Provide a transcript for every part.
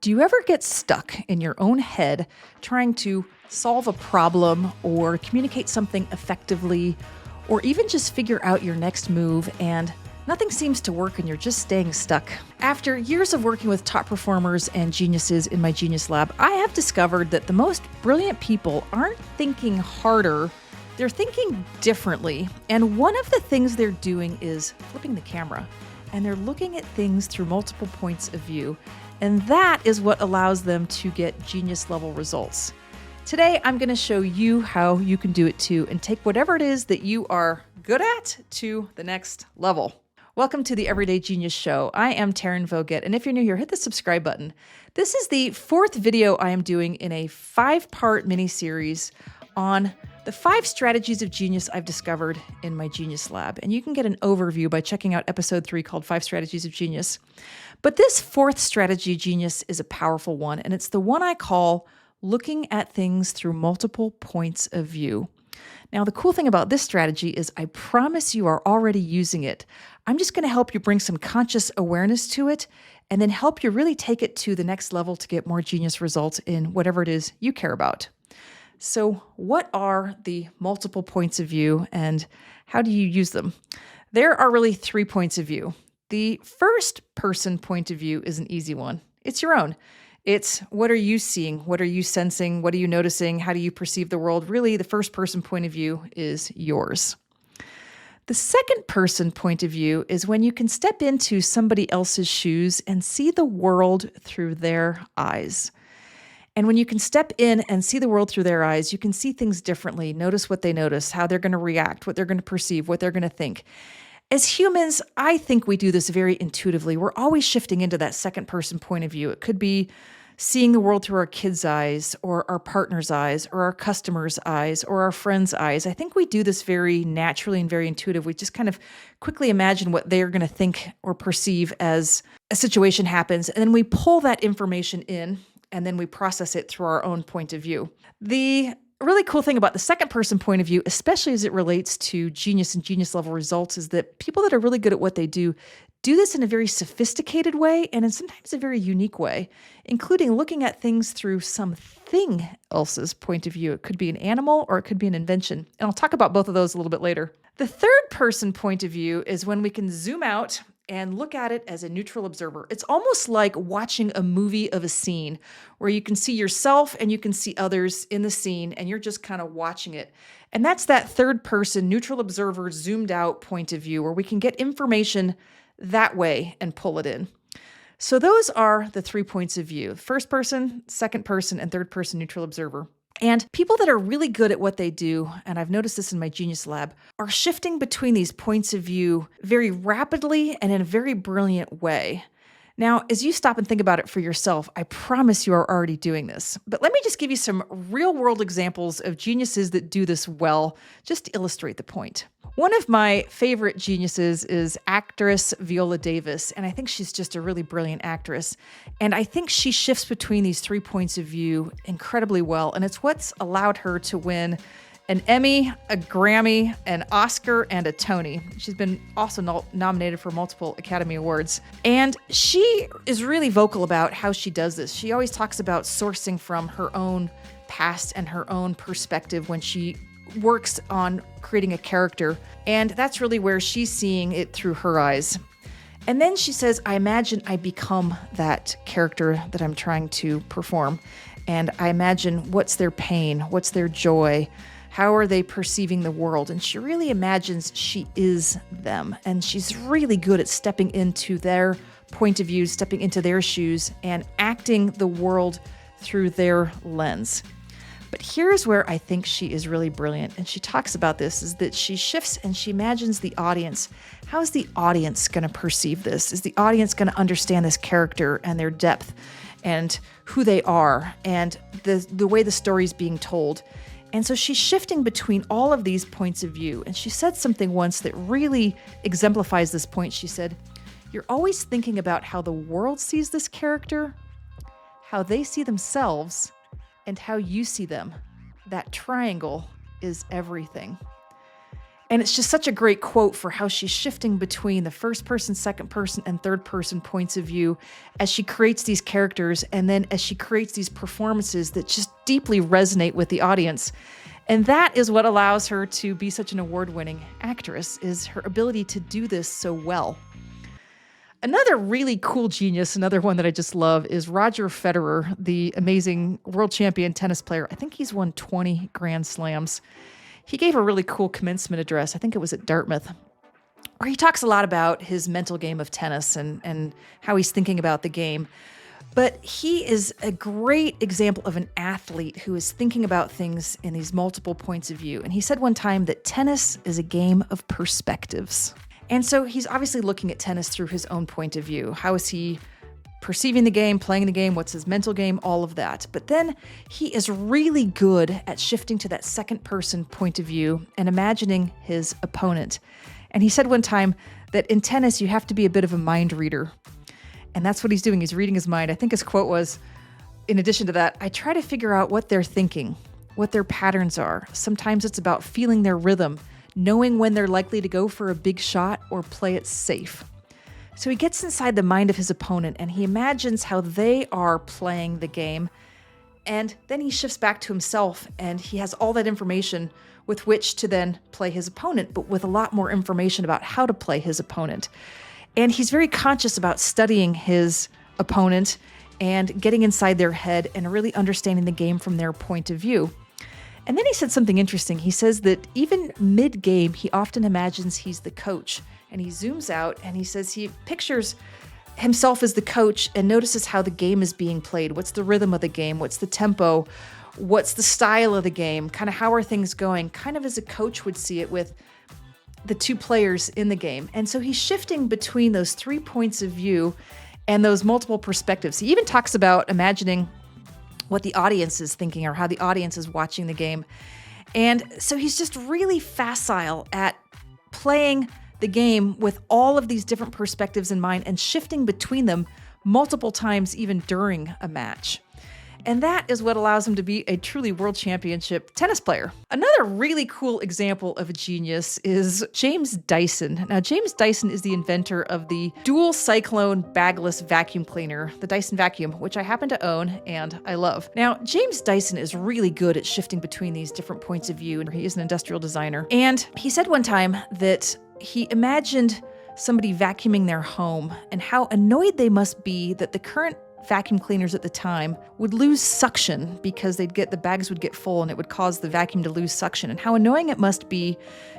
Do you ever get stuck in your own head trying to solve a problem or communicate something effectively, or even just figure out your next move and nothing seems to work and you're just staying stuck? After years of working with top performers and geniuses in my Genius Lab, I have discovered that the most brilliant people aren't thinking harder, they're thinking differently. And one of the things they're doing is flipping the camera, and they're looking at things through multiple points of view. And that is what allows them to get genius level results. Today, I'm going to show you how you can do it too and take whatever it is that you are good at to the next level. Welcome to the Everyday Genius Show. I am Taryn Voget, and if you're new here, hit the subscribe button. This is the fourth video I am doing in a 5-part mini-series on the 5 strategies of genius I've discovered in my Genius Lab. And you can get an overview by checking out episode 3 called 5 Strategies of Genius. But this 4th strategy of genius is a powerful one, and it's the one I call looking at things through multiple points of view. Now, the cool thing about this strategy is I promise you are already using it. I'm just going to help you bring some conscious awareness to it and then help you really take it to the next level to get more genius results in whatever it is you care about. So what are the multiple points of view and how do you use them? There are really 3 points of view. The first person point of view is an easy one. It's your own. It's what are you seeing? What are you sensing? What are you noticing? How do you perceive the world? Really, the first person point of view is yours. The second person point of view is when you can step into somebody else's shoes and see the world through their eyes. And when you can step in and see the world through their eyes, you can see things differently, notice what they notice, how they're going to react, what they're going to perceive, what they're going to think. As humans, I think we do this very intuitively. We're always shifting into that second person point of view. It could be seeing the world through our kids' eyes or our partner's eyes or our customer's eyes or our friend's eyes. I think we do this very naturally and very intuitive. We just kind of quickly imagine what they're going to think or perceive as a situation happens, and then we pull that information in and then we process it through our own point of view. The really cool thing about the second person point of view, especially as it relates to genius and genius level results, is that people that are really good at what they do this in a very sophisticated way and in sometimes a very unique way, including looking at things through something else's point of view. It could be an animal or it could be an invention. And I'll talk about both of those a little bit later. The third person point of view is when we can zoom out and look at it as a neutral observer. It's almost like watching a movie of a scene where you can see yourself and you can see others in the scene and you're just kind of watching it. And that's that third person neutral observer zoomed out point of view where we can get information that way and pull it in. So those are the 3 points of view: first person, second person, and third person neutral observer. And people that are really good at what they do, and I've noticed this in my Genius Lab, are shifting between these points of view very rapidly and in a very brilliant way. Now, as you stop and think about it for yourself, I promise you are already doing this. But let me just give you some real-world examples of geniuses that do this well, just to illustrate the point. One of my favorite geniuses is actress Viola Davis, and I think she's just a really brilliant actress. And I think she shifts between these 3 points of view incredibly well, and it's what's allowed her to win an Emmy, a Grammy, an Oscar, and a Tony. She's been also nominated for multiple Academy Awards. And she is really vocal about how she does this. She always talks about sourcing from her own past and her own perspective when she works on creating a character. And that's really where she's seeing it through her eyes. And then she says, I imagine I become that character that I'm trying to perform. And I imagine what's their pain, what's their joy, how are they perceiving the world? And she really imagines she is them. And she's really good at stepping into their point of view, stepping into their shoes, and acting the world through their lens. But here's where I think she is really brilliant, and she talks about this, is that she shifts and she imagines the audience. How is the audience going to perceive this? Is the audience going to understand this character and their depth and who they are and the way the story is being told? And so she's shifting between all of these points of view. And she said something once that really exemplifies this point. She said, you're always thinking about how the world sees this character, how they see themselves, and how you see them. That triangle is everything. And it's just such a great quote for how she's shifting between the first person, second person, and third person points of view as she creates these characters, and then as she creates these performances that just deeply resonate with the audience. And that is what allows her to be such an award-winning actress, is her ability to do this so well. Another really cool genius, another one that I just love, is Roger Federer, the amazing world champion tennis player. I think he's won 20 Grand Slams. He gave a really cool commencement address, I think it was at Dartmouth, where he talks a lot about his mental game of tennis and how he's thinking about the game. But he is a great example of an athlete who is thinking about things in these multiple points of view. And he said one time that tennis is a game of perspectives. And so he's obviously looking at tennis through his own point of view. How is he perceiving the game, playing the game, what's his mental game, all of that. But then he is really good at shifting to that second person point of view and imagining his opponent. And he said one time that in tennis, you have to be a bit of a mind reader. And that's what he's doing. He's reading his mind. I think his quote was, in addition to that, I try to figure out what they're thinking, what their patterns are. Sometimes it's about feeling their rhythm, knowing when they're likely to go for a big shot or play it safe. So he gets inside the mind of his opponent and he imagines how they are playing the game. And then he shifts back to himself and he has all that information with which to then play his opponent, but with a lot more information about how to play his opponent. And he's very conscious about studying his opponent and getting inside their head and really understanding the game from their point of view. And then he said something interesting. He says that even mid-game, he often imagines he's the coach. And he zooms out and he says he pictures himself as the coach and notices how the game is being played. What's the rhythm of the game? What's the tempo? What's the style of the game? Kind of how are things going? Kind of as a coach would see it with the two players in the game. And so he's shifting between those 3 points of view and those multiple perspectives. He even talks about imagining what the audience is thinking or how the audience is watching the game. And so he's just really facile at playing the game with all of these different perspectives in mind and shifting between them multiple times even during a match. And that is what allows him to be a truly world championship tennis player. Another really cool example of a genius is James Dyson. Now, James Dyson is the inventor of the dual cyclone bagless vacuum cleaner, the Dyson Vacuum, which I happen to own and I love. Now, James Dyson is really good at shifting between these different points of view, and he is an industrial designer. And he said one time that he imagined somebody vacuuming their home and how annoyed they must be that the current vacuum cleaners at the time would lose suction because the bags would get full and it would cause the vacuum to lose suction, and how annoying it must be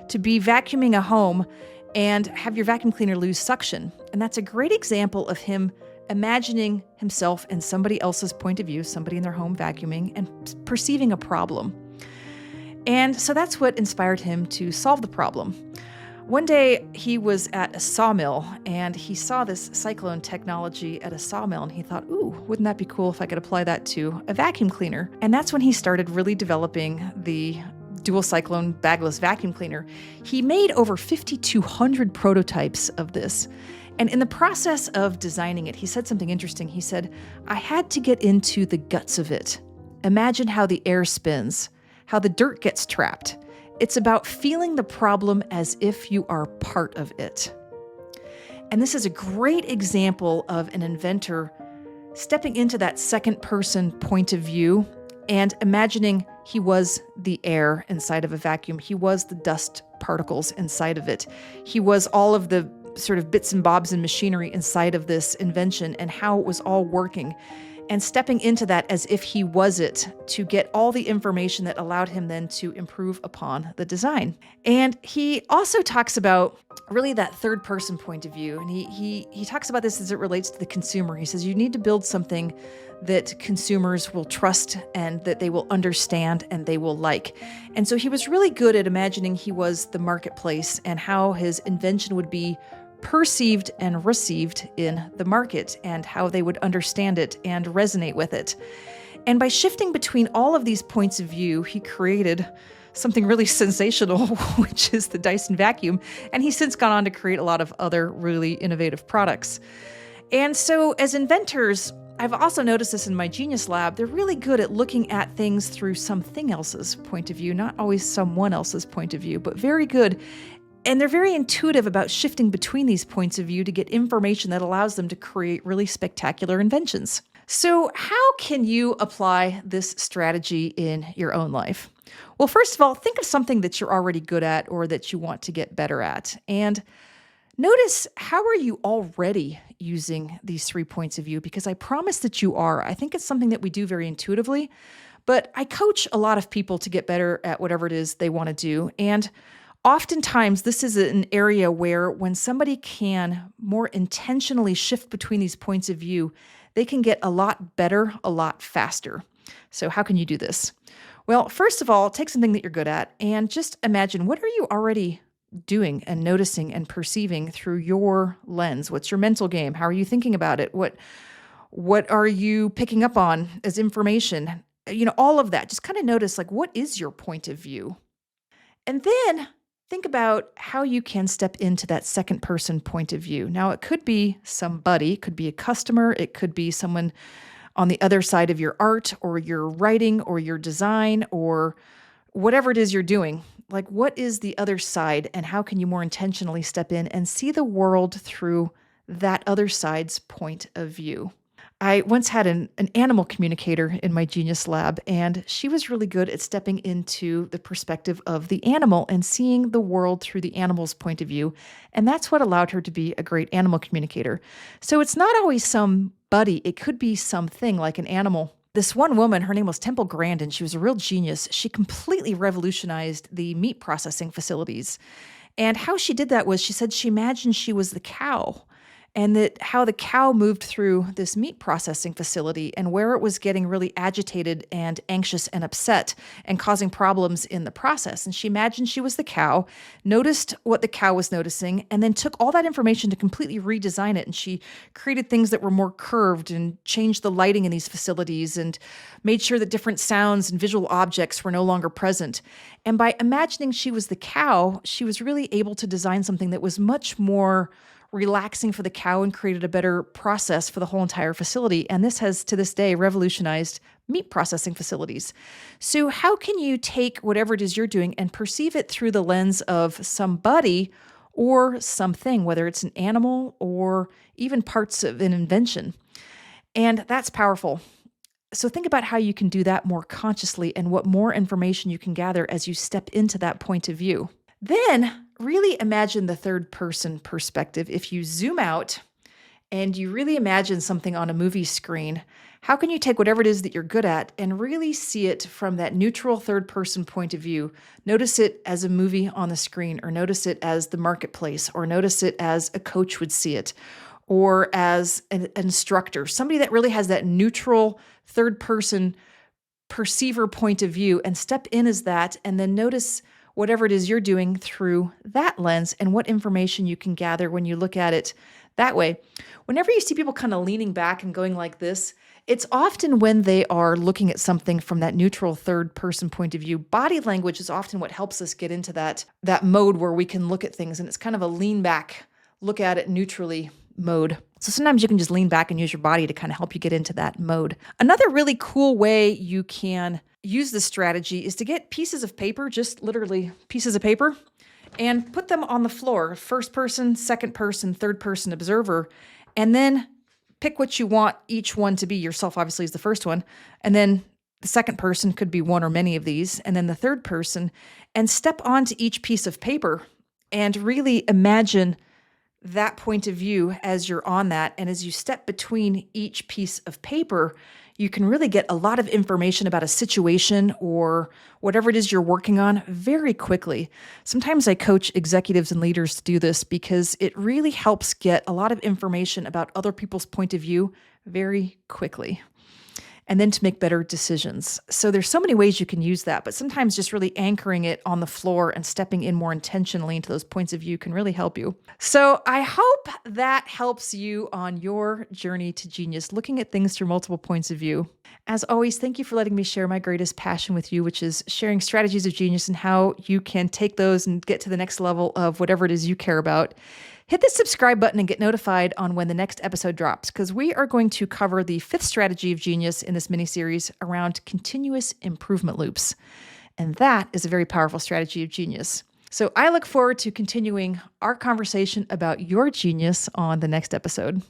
to be vacuuming a home and have your vacuum cleaner lose suction. And that's a great example of him imagining himself in somebody else's point of view, somebody in their home vacuuming and perceiving a problem. And so that's what inspired him to solve the problem. One day he was at a sawmill and he saw this cyclone technology at a sawmill and he thought, ooh, wouldn't that be cool if I could apply that to a vacuum cleaner? And that's when he started really developing the dual cyclone bagless vacuum cleaner. He made over 5,200 prototypes of this. And in the process of designing it, he said something interesting. He said, I had to get into the guts of it. Imagine how the air spins, how the dirt gets trapped. It's about feeling the problem as if you are part of it. And this is a great example of an inventor stepping into that second person point of view and imagining he was the air inside of a vacuum. He was the dust particles inside of it. He was all of the sort of bits and bobs and machinery inside of this invention and how it was all working. And stepping into that as if he was it to get all the information that allowed him then to improve upon the design. And he also talks about really that third person point of view. And he talks about this as it relates to the consumer. He says you need to build something that consumers will trust and that they will understand and they will like. And so he was really good at imagining he was the marketplace and how his invention would be perceived and received in the market and how they would understand it and resonate with it. And by shifting between all of these points of view, he created something really sensational, which is the Dyson Vacuum. And he's since gone on to create a lot of other really innovative products. And so as inventors, I've also noticed this in my Genius Lab. They're really good at looking at things through something else's point of view, not always someone else's point of view, but very good. And they're very intuitive about shifting between these points of view to get information that allows them to create really spectacular inventions. So, how can you apply this strategy in your own life? Well, first of all, think of something that you're already good at or that you want to get better at. And notice, how are you already using these 3 points of view? Because I promise that you are. I think it's something that we do very intuitively, but I coach a lot of people to get better at whatever it is they want to do. And oftentimes, this is an area where when somebody can more intentionally shift between these points of view, they can get a lot better, a lot faster. So how can you do this? Well, first of all, take something that you're good at and just imagine, what are you already doing and noticing and perceiving through your lens? What's your mental game? How are you thinking about it? What are you picking up on as information? All of that. Just kind of notice, like, what is your point of view? And then think about how you can step into that second person point of view. Now, it could be somebody, it could be a customer, it could be someone on the other side of your art or your writing or your design or whatever it is you're doing. Like, what is the other side, and how can you more intentionally step in and see the world through that other side's point of view? I once had an animal communicator in my Genius Lab, and she was really good at stepping into the perspective of the animal and seeing the world through the animal's point of view. And that's what allowed her to be a great animal communicator. So it's not always somebody, it could be something like an animal. This one woman, her name was Temple Grandin. She was a real genius. She completely revolutionized the meat processing facilities. And how she did that was, she said she imagined she was the cow, and that how the cow moved through this meat processing facility and where it was getting really agitated and anxious and upset and causing problems in the process. And she imagined she was the cow, noticed what the cow was noticing, and then took all that information to completely redesign it. And she created things that were more curved and changed the lighting in these facilities and made sure that different sounds and visual objects were no longer present. And by imagining she was the cow, she was really able to design something that was much more relaxing for the cow and created a better process for the whole entire facility. And this has, to this day, revolutionized meat processing facilities. So how can you take whatever it is you're doing and perceive it through the lens of somebody or something, whether it's an animal or even parts of an invention? And that's powerful. So think about how you can do that more consciously and what more information you can gather as you step into that point of view. Then really imagine the third person perspective. If you zoom out and you really imagine something on a movie screen, how can you take whatever it is that you're good at and really see it from that neutral third person point of view? Notice it as a movie on the screen, or notice it as the marketplace, or notice it as a coach would see it, or as an instructor, somebody that really has that neutral third person perceiver point of view, and step in as that, and then notice whatever it is you're doing through that lens and what information you can gather when you look at it that way. Whenever you see people kind of leaning back and going like this, it's often when they are looking at something from that neutral third person point of view. Body language is often what helps us get into that mode where we can look at things, and it's kind of a lean back, look at it neutrally mode. So sometimes you can just lean back and use your body to kind of help you get into that mode. Another really cool way you can use this strategy is to get pieces of paper, just literally pieces of paper, and put them on the floor, first person, second person, third person observer, and then pick what you want each one to be. Yourself obviously is the first one, and then the second person could be one or many of these, and then the third person, and step onto each piece of paper and really imagine that point of view as you're on that. And as you step between each piece of paper, you can really get a lot of information about a situation or whatever it is you're working on very quickly. Sometimes I coach executives and leaders to do this because it really helps get a lot of information about other people's point of view very quickly, and then to make better decisions. So there's so many ways you can use that, but sometimes just really anchoring it on the floor and stepping in more intentionally into those points of view can really help you. So I hope that helps you on your journey to genius, looking at things through multiple points of view. As always, thank you for letting me share my greatest passion with you, which is sharing strategies of genius and how you can take those and get to the next level of whatever it is you care about. Hit the subscribe button and get notified on when the next episode drops, because we are going to cover the fifth strategy of genius in this mini-series around continuous improvement loops. And that is a very powerful strategy of genius. So I look forward to continuing our conversation about your genius on the next episode.